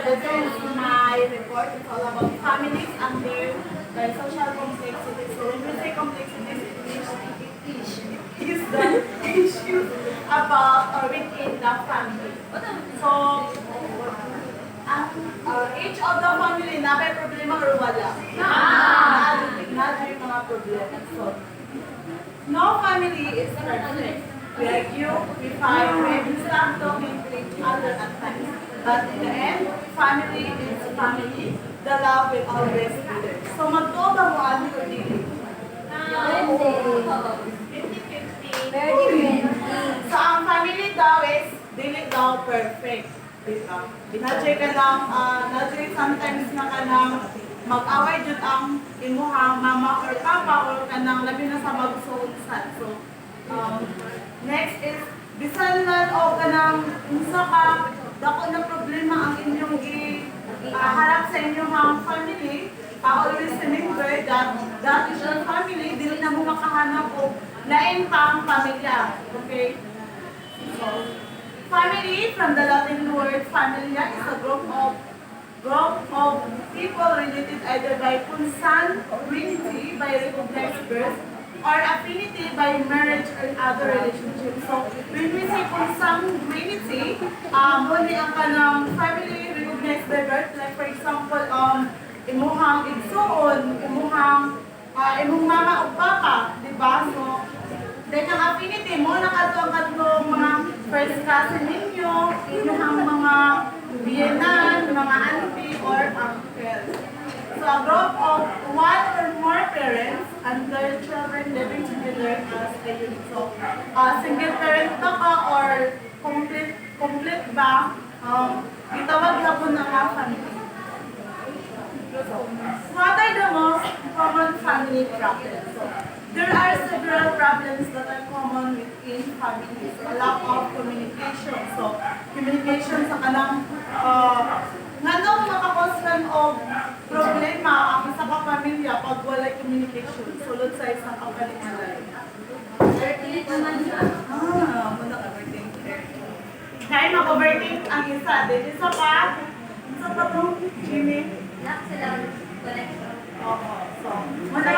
today's my report is all about families and their social complexity. So when we say complexity, it is the issue about or within the family. So, each of the family na may problema or wala? Na yung mga problema. So, no family is perfect. We argue, we fight, we stop talking to each other at times. But in the end, family is family. The love will always be there. So, magtuwa mo ano or dili? 50-50. So, ang family daw is dili daw perfect. Diba? Nadjay ka lang, nadjay sometimes na ka lang mag-away dyan ang imuhang mama or papa or kanang labi na sa magsuunsan. So, next is, bisan man o kanang unsa ka, dako na problema ang inyong harap sa inyong family, always remember that is your family, dili na mo makahanap o lain pang pamilya. Okay? So, family, from the Latin word familia, is a group of people related either by consanguinity, by recognized birth, or affinity by marriage or other relationships. So, when we say consanguinity, muli ang kanang family recognized by birth, like for example, imuhang igsoon, imuhang mama o papa, di ba? So, then ang affinity mo, nakatong mga first cousin ninyo, inyong mga biyenan, mga auntie, or uncle. So, a group of one or more parents and their children living together as a unit. So, single parent ba ka or complete ba? Itawag hapon ng mga family. What are the most common family problems? So, there are several problems that are common within families. A lack of communication. So, communication sa kanang nganong makakostan og problema ang isa ka pamilya pag walay communication. Sulod sa isang kapalingalay. 30 naman siya. Muna ka overthink. Kaya mag-overthink ang isa. Then isa pa, isa pa itong Jimmy. Lahat sila connection. Oo. So, muna ka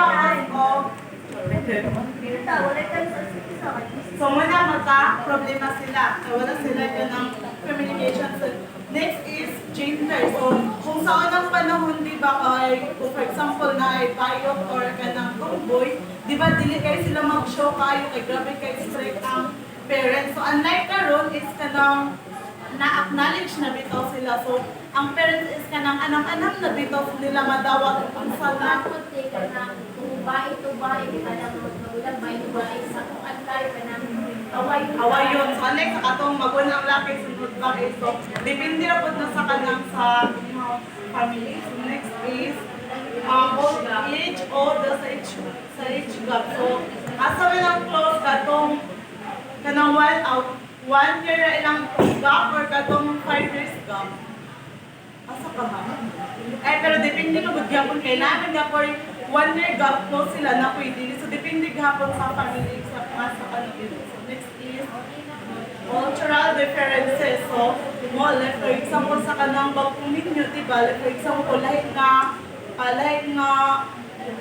So, muna magka-problema sila. Wala sila ka ng communication. So, next is gender. So, kung sa unang panahon, di ba, for example, na ay bayok or ka ng tomboy, di ba, dili kayo sila mag-show kayo, kay grabe kayo strict ang parents. So, unlike karon is ka ng na-acknowledge na bitaw sila. So, ang parents is ka ng anak-anak na bitaw nila madawat kung saan na Bahay-to-bahay, kanang magulang, bahay-to-bahay, sa kung antay, kanang away yun. So, next, katong magunang laki, sunod laki. So, depende na po na sa kanang sa family. So, next is old age o the sa age gap. So, asa rin ang close katong kanang 1 year na ilang gap or katong 5 years gap. Asa ka ba? Pero depende na magyapon kailangan nga for 1 year gap close sila na pwede. So, depende gapon sa family sa kanila. So, next is cultural differences. So, like for example, sa kanang bagong ninyo, diba? Like for example, lahit nga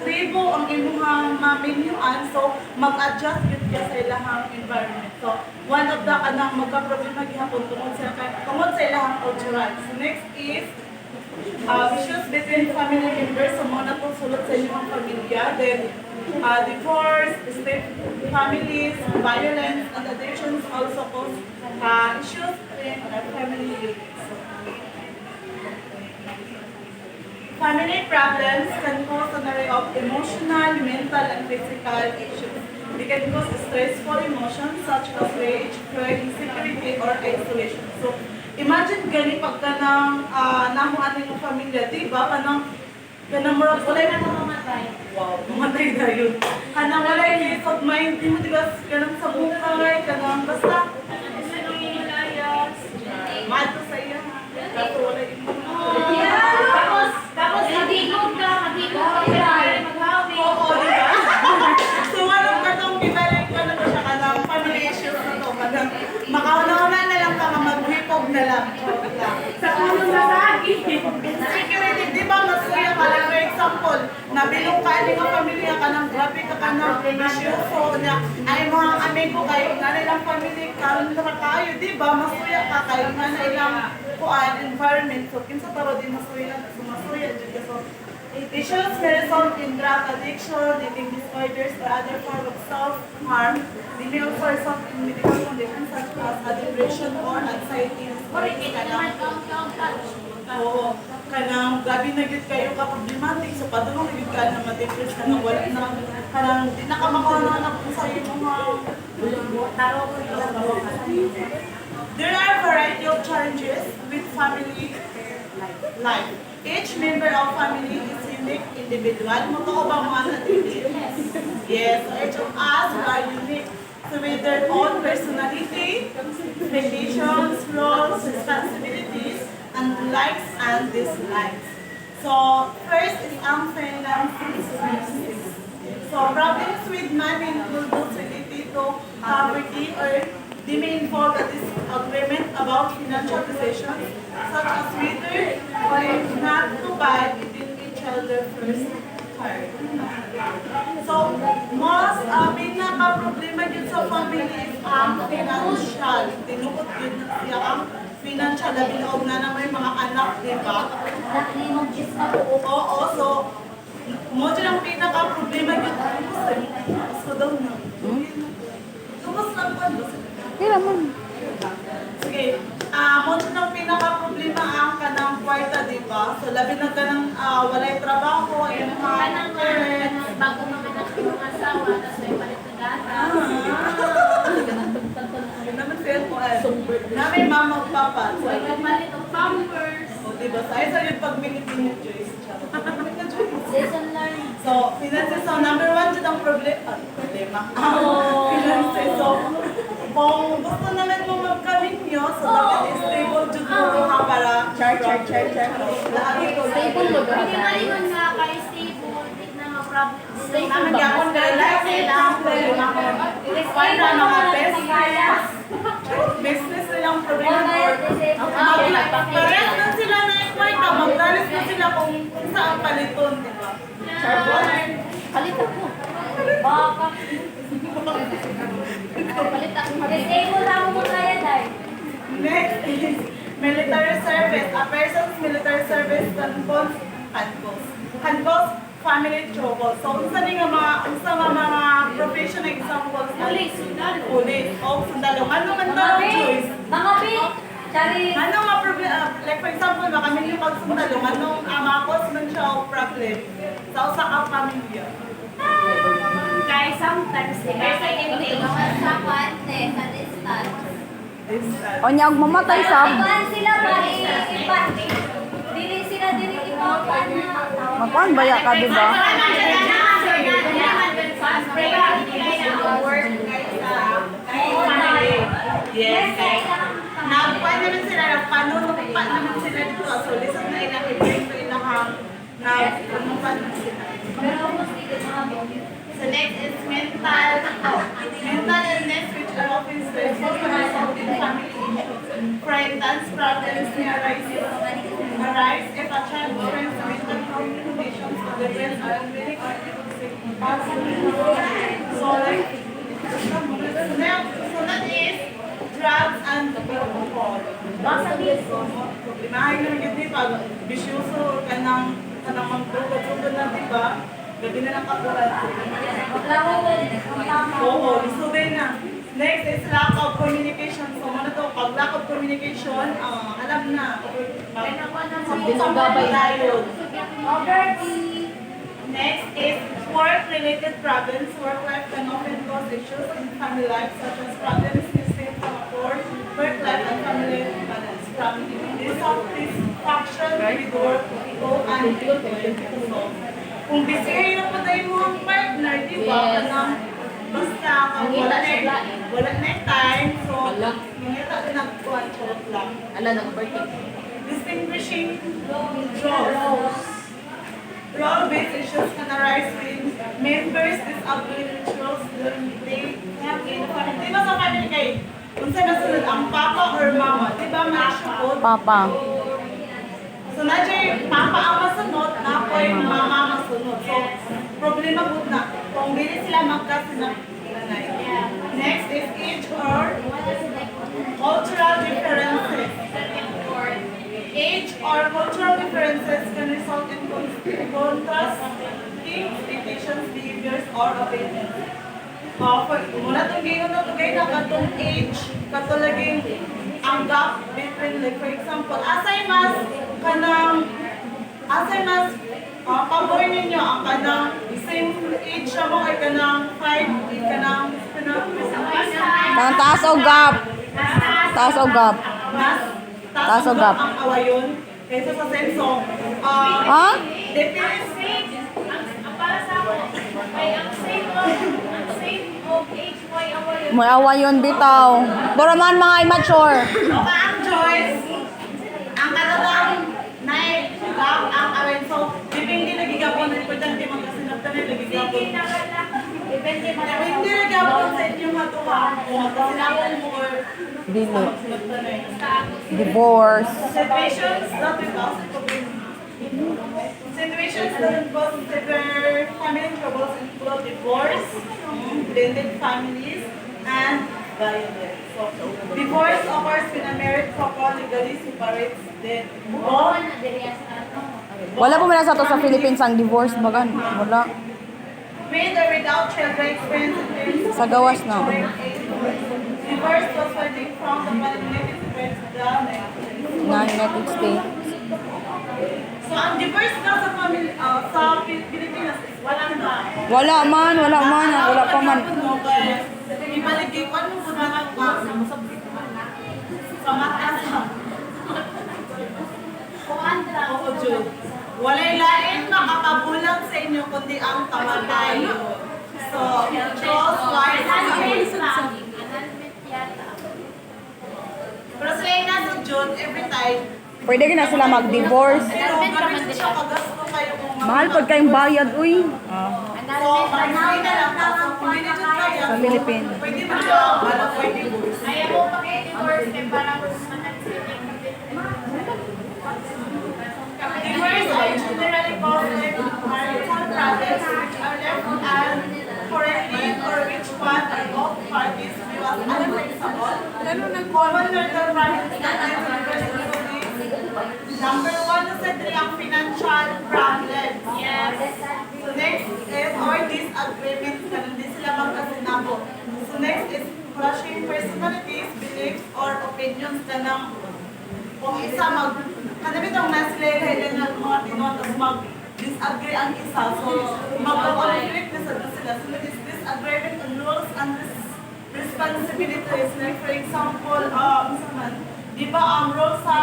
tribo ang inyong maminyuan. So, mag-adjust yun ka sa ilahang environment. So, one of the kanang magka-problema gihapon tungkol sa ilahang cultural. So, next is issues between family members. So, mga natong sulot sa inyong pamilya. Then, divorce, split families, violence, and addictions also cause issues in family units. Family problems can cause an array of emotional, mental, and physical issues. They can cause stressful emotions such as rage, fear, insecurity, or isolation. So, imagine gani pagka nang namuan ng pamilya, di ba? Kanang murag walay na mamatay. Wow, mamatay na yun. Kanang walay peace of mind, di mo diba kanang sa bukay, kanang basta. Mato sa iya. Kaso walay imo. Tapos matigog ka, maghawi. Oo, di ba? So, walang katong ibalik ka na to siya kanang family issues na to. Kanang makauna-una na lang ka, maghipog na lang. Sa puno sa saging. Security, di ba masuya ka? Like, for example, nabilong ka ni nga pamilya ka ng grabe ka ng bisyoso na ay mga amigo kayo na nilang pamilya karon na kayo, di ba? Masuya ka kayo nga na ilang kuan environment. So, kinsa taro din masuya, sumasuya dyan. So, issues may result in drug addiction, eating disorders, or other form of self-harm. They may also result in medical conditions such as depression or anxiety. Oo, kanang gabi na gid kayo ka problematic so padulong na gid ka na ma-depress ka na wala na kanang di na ka makahanap sa imong There are a variety of challenges with family life. Each member of family is unique individual. Motoo ba mga natin? Yes, so each of us are unique. So with their own personality, expectations, roles, responsibilities, and likes and dislikes. So first is finances. So problems with money include those related to poverty or they may involve a disagreement about financial decisions, such as whether or not to buy within each other first card. So, most pinaka-problema yun sa family is ang financial. Tinukot yun na siya ang financial. Labilaog na may mga anak, di ba? Oo, so, mo dyan ang pinaka-problema yun. So, daw na. Tumas lang ba? Kaya mo. Sige. Mo dyan ang pinaka-problema ang kanang kwarta, di ba? So, labi na ka ng walay trabaho, yung mga parents. Bago naman ang asawa, tapos may palit na data. Yun naman siya po namin mama at papa. So, May palit ng pampers. o, di ba? Sa isa yung pag-minute Joyce. Lesson learned. So, finances. So, number one dyan ang problema. Finances. So, kung gusto naman mo magkaminyo, so dapat stable dyan mo ha para Char. lagi ko. Stable mo ba? Hindi malingon nga kay stable. Hindi na ma-problem. Naman yapon ka lang Wala na mga business. Business nilang problema. Parehas na sila na ikwarta. Magdalis na sila kung saan paliton, di ba? Palit ako. Baka. Palit ako. Stable lang mo kaya dahil. Next is military service. A person's military service can cause family trouble. So, unsa mga professional examples? Police, sundalo. Police. O, sundalo. Ano man tawag, Joyce? Mga big. Dari. Ano nga problem? Like for example, makamin yung pagsundalo. Anong makos man siya o problem sa usa ka pamilya? Kaya sometimes, sa hindi. Sa kwante, sa distance. O niya, mamatay sab. Iban sila ba? Iban. Dili sila dili ipapan na. Magkuhan baya ka, di ba? Yes. Nagkuhan naman sila, nagpanunumpa naman sila dito. So, listen na ilang i-bring to ilang nagpanunumpa naman sila. So, next is mental illness, which are often stressful and result in family issues. For instance, problems may arise if a child experiences mental health conditions or the parents are unwilling or able to take responsibility. So, like, so that is drugs and alcohol. Problemahin naman yun, di ba? Bisyoso ka ng magdugod-dugod na, di ba? Gabi na lang kapulat. Oo, isubay na. Next is lack of communication. So, ano to? Pag lack of communication, alam na. Dinugabay tayo. Next is work-related problems. Work life can often cause issues in family life, such as problems missing from work life and family balance. From dissatisfaction with work, and so, kung busy kayo po tayo mo ang partner, di ba? Kanang basta wala na time, so hindi tayo nagkuhan charot lang. Ala, nag-birthday. Distinguishing roles. Role-based issues can arise when members disable rituals during the day. Di ba sa family kayo? Kung sa nasunod, ang papa or mama, di ba may po? Papa. So, nadya papa ang masunod, na po yung mama masunod. So, problema po na, kung hindi sila magkasunod. Next is age or cultural differences. Age or cultural differences can result in contrasting expectations, behaviors, or opinions. Muna itong gayon na ito na katong age, katulaging ang gap between, like for example, asay mas pabor ninyo ang kanang same age siya mo ay kanang 5, kanang Parang taas o gap. Taas o gap. mas Taas o gap. ang awayon kaysa sa same song. Ha? Depends. Para sa ako, may ang same of age, may away. May awa yun, bitaw. Pero man mga immature. O ang choice, ang katagang na gap ang awayon. So, depende lagi gapon. Importante magkasinaptan na lagi gapon. Depende mo na. Depende lagi gapon sa inyong matuwa. Kung magkasinaptan mo or Dilo. magkasinaptan na yun. Divorce. Situations that involve severe family troubles include divorce, blended families, and violence. So, divorce occurs when a married couple legally separates then Oo, nadiriya sa ano. Wala po muna sa to sa Philippines ang divorce. Bagan. Wala. with or without children experience in terms Sa gawas na. divorce was fighting from the United States to the Na United States. So, ang divorce na sa family, sa Pilipinas is walang na. Wala man. Wala pa man. Ibaligay ko, ano po na sa mata sa Kuandra. Oo, Jud. Walay lain makakabulang sa inyo kundi ang kamatayo. So, choose wisely. Annulment yata. Pero sila yung nasa Jud, every time, Pwede ka na sila mag-divorce. pero gamitin siya kagasto kayo kung Mahal pag kayong bayad, uy. So, mag-say na lang na kung hindi na dyan kaya, Sa Philippines. pwede mo siya, wala pwede divorce. Ayaw mo pag-divorce kay parang managsiting. Divorce are generally conflict marital problems which are left correctly or which one or both parties view as unfixable. Common marital problems na number one na sa three ang financial problems. Yes. So next is or disagreements na hindi sila magkasinabo. So next is clashing personalities, beliefs, or opinions na ng kung isa kanabit ang naslay na mga tinuan tapos mag-disagree ang isa. So magka-conflict na sa sila. So is disagreement on rules and responsibilities. Like for example, di ba ang role sa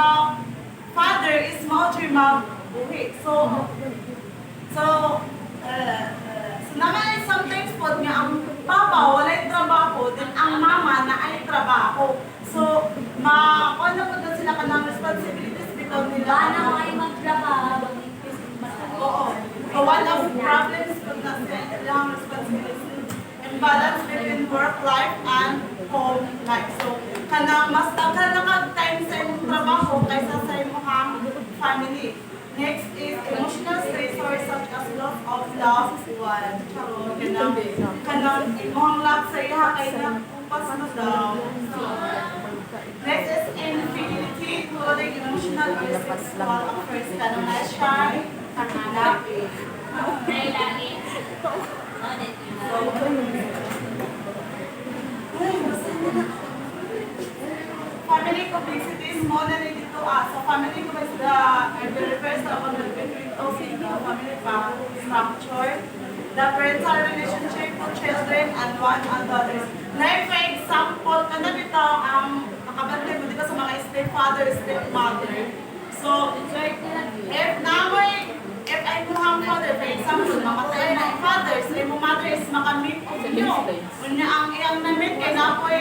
father is mautoy mag-buhi. So naman sometimes po nga ang papa walay trabaho, then ang mama na ay trabaho. So, makuha na po na sila ka ng responsibilities bitaw nila. Bana mo ay magtrabaho. Oo. So, one of the problems po na sila ang responsibilities, imbalance between work life and home life. So, kanang mas tagal na kag-time sa imong trabaho kaysa sa imong family. Next is emotional stressors such as loss of loved one. Kanang imong love sa iya kay nakupas na daw. Next is infidelity, including emotional or sexual affairs. Kanang na-shy, kanang labi. Nailagi. Family complicity is more than it to us. So family complicity refers to a between family structure, the parental relationship with children and one another. Like for example, kada bito ang nakabantay mo dito sa mga stepfather, stepmother. So, if ay muhang father, for example, mamatay na ang father, so yung mother is makamit of nyo. Unya ang iyang namit kay napoy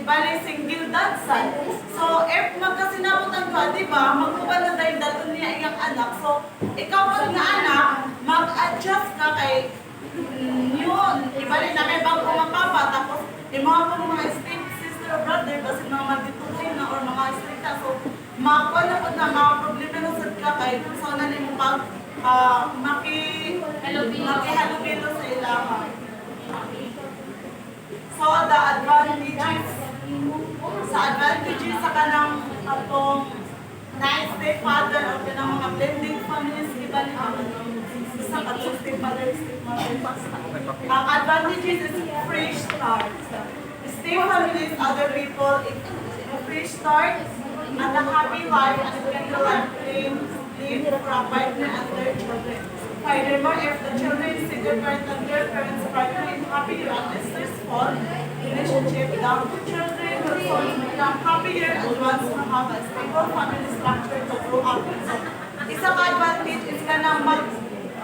ibalik single dad son. So, if magkasinabutan ka, di ba, magkubal na dahil daton niya iyang anak. So, ikaw po nga anak, mag-adjust ka kay yun. Ibalik na may bago mga papa, tapos yung mga po mga step sister sister or brother kasi mga madituloy na or mga stricta. So, makuha na po na mga problema na sa ka kay so na mo pag makihalubilo sa ilaha. So, the advantages sa kanang atong nice stepfather o kanang mga blended families, iba ni sa katong stepfather, stepmother. Ang advantages is fresh start. Step families, other people, a fresh start, and a happy life, and a better life live for a partner and their children. Furthermore, if the children see their parents and their parents' partner in happy and stressful relationship without the children, the sons become happier and wants to have a stable family structure to grow up. So, isang advantage is ka na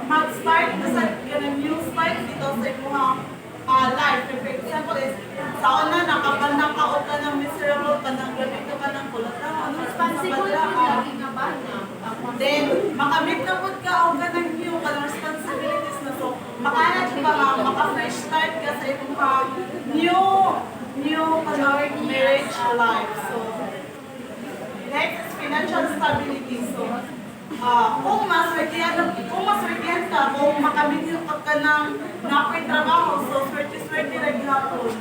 mag-start na sa new start dito sa imuhang life. For example, is sa una na kapag nakaot ka ng miserable ka ng gabito ka ng kulot na ano then makamit na po ka o ka ng new ka ng responsibilities na so makahanap ka maka-fresh start ka sa imuhang new marriage life. So next is financial stability. So kung maswertihan ka, kung makamit ka ng napoy trabaho, so swerte-swerte na gihapon.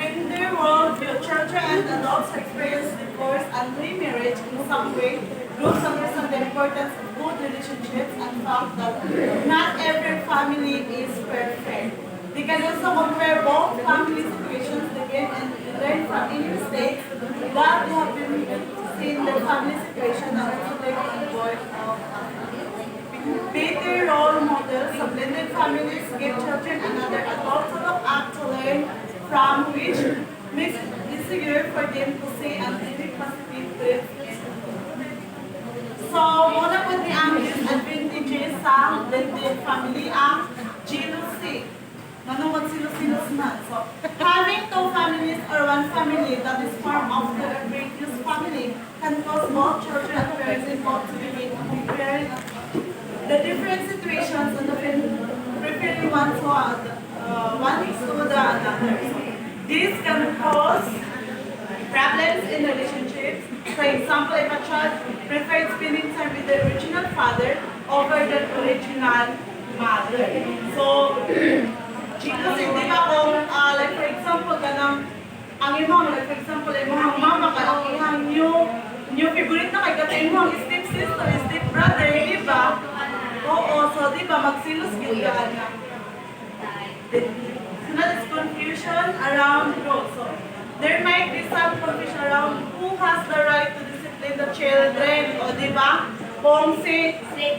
In their world, your children and adults experience divorce and remarriage in some way, groups understand the importance of good relationships and fact that not every family is perfect. They can also compare both family situations again and learn from any mistakes that they have been in their family situation and also take on board of better role models of blended families give children another adult to look up to learn from which makes it easier for them to see and take positive traits. So, muna po ni ang disadvantages sa blended family ang jealousy. Manuwag silo-silos na. So, having two families or one family that is formed of the previous family can cause both children and parents involved to begin comparing the different situations and preferring one to the other. This can cause problems in relationships. For example, if a child prefers spending time with the original father over the original mother. So, jealousy, di ba kung, like for example, ang imong, like for example, imong mama ka, ang new favorite na kay kata imong step sister, step brother, di ba? Oo, so di ba, magsilos yun ka na. So that is confusion around growth. So, there might be some confusion around who has the right to discipline the children, o di ba? Kung si step,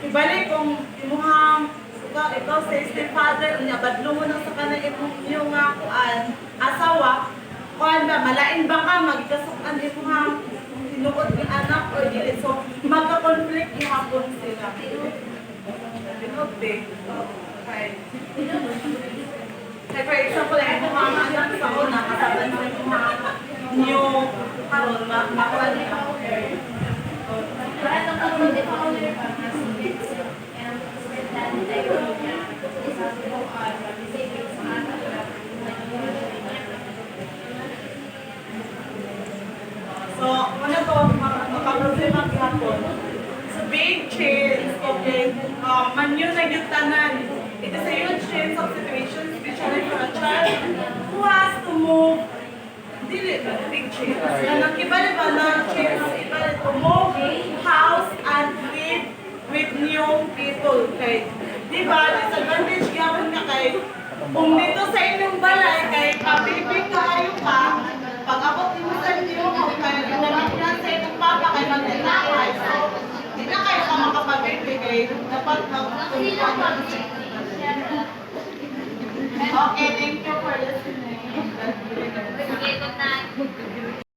ibalik kung imuhang ikaw sa stepfather niya, badlo mo na sa kanang yung asawa, kuhan ba, malain ba ka, magkasukan imuhang tinuod ng anak o dili. So, magka-conflict ihapon sila. Okay. Like for example, yung mga anak sa una, kasaban mo yung mga new karon, makuha niya. So, muna to, makaproblema gihapon. So, big change, okay, manyo na yung tanan. It is a huge change of situations, especially for a child who has to move. Dili ba, big change. Nakibali ba na change, ibali to move house and live with new people. Okay? Di ba, disadvantage gihapon ka kay, kung dito sa inyong balay, kay kabibig kaayo ka, pag abot mo sa inyo mo, kaya ginamit sa inyong papa, kay magtinakay. So, di na kayo ka makapag-ibig, kay dapat mag-tuntuan